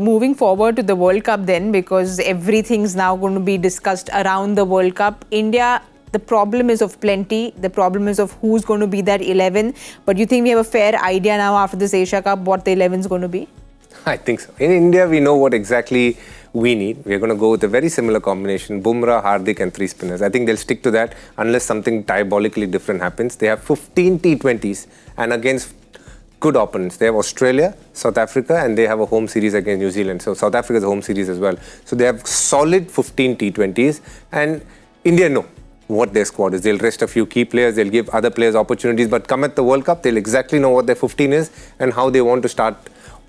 moving forward to the World Cup then, because everything's now going to be discussed around the World Cup. India, the problem is of plenty. The problem is of who's going to be that 11. But you think we have a fair idea now after this Asia Cup what the 11 is going to be? I think so. In India, we know what exactly we need. We're going to go with a very similar combination. Bumrah, Hardik and 3 spinners. I think they'll stick to that unless something diabolically different happens. They have 15 T20s and against good opponents. They have Australia, South Africa, and they have a home series against New Zealand. So South Africa's a home series as well. So they have solid 15 T20s, and India know what their squad is. They'll rest a few key players, they'll give other players opportunities, but come at the World Cup, they'll exactly know what their 15 is and how they want to start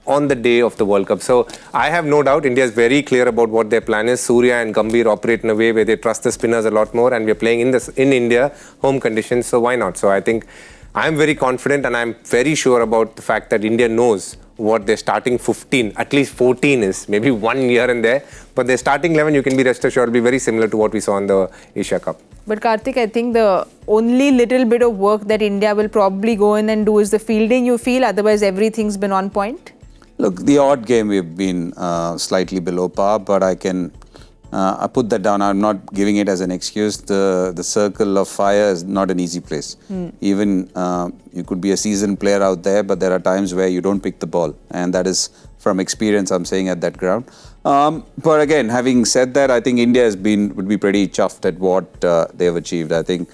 on the day of the World Cup. So I have no doubt India is very clear about what their plan is. Surya and Gambhir operate in a way where they trust the spinners a lot more, and we're playing in India, home conditions, so why not? So I think I'm very confident, and I'm very sure about the fact that India knows what their starting 15, at least 14 is, maybe one here and there. But their starting 11, you can be rest assured, will be very similar to what we saw in the Asia Cup. But Karthik, I think the only little bit of work that India will probably go in and do is the fielding, you feel? Otherwise, everything's been on point? Look, the odd game we've been slightly below par, but I put that down. I'm not giving it as an excuse. The circle of fire is not an easy place. Even you could be a seasoned player out there, but there are times where you don't pick the ball, and that is from experience, I'm saying, at that ground. But again, having said that, I think India would be pretty chuffed at what they have achieved. I think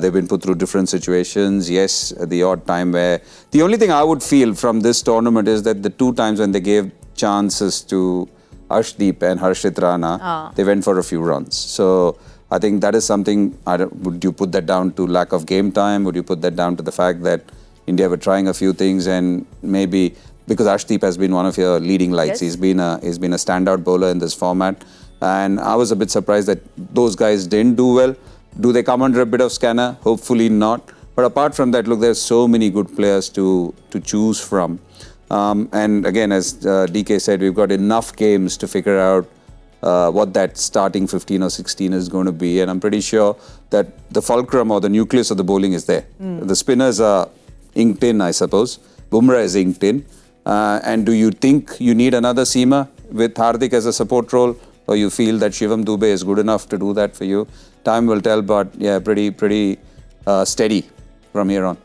they've been put through different situations. Yes, the odd time where... The only thing I would feel from this tournament is that the 2 times when they gave chances to Arshdeep and Harshit Rana, they went for a few runs. So I think that is something, would you put that down to lack of game time? Would you put that down to the fact that India were trying a few things, and maybe because Arshdeep has been one of your leading lights. Yes. He's been a standout bowler in this format, and I was a bit surprised that those guys didn't do well. Do they come under a bit of scanner? Hopefully not. But apart from that, look, there's so many good players to choose from. And again, as DK said, we've got enough games to figure out what that starting 15 or 16 is going to be. And I'm pretty sure that the fulcrum or the nucleus of the bowling is there. The spinners are inked in, I suppose. Bumrah is inked in. And do you think you need another seamer with Hardik as a support role? Or you feel that Shivam Dube is good enough to do that for you? Time will tell, but yeah, pretty steady from here on.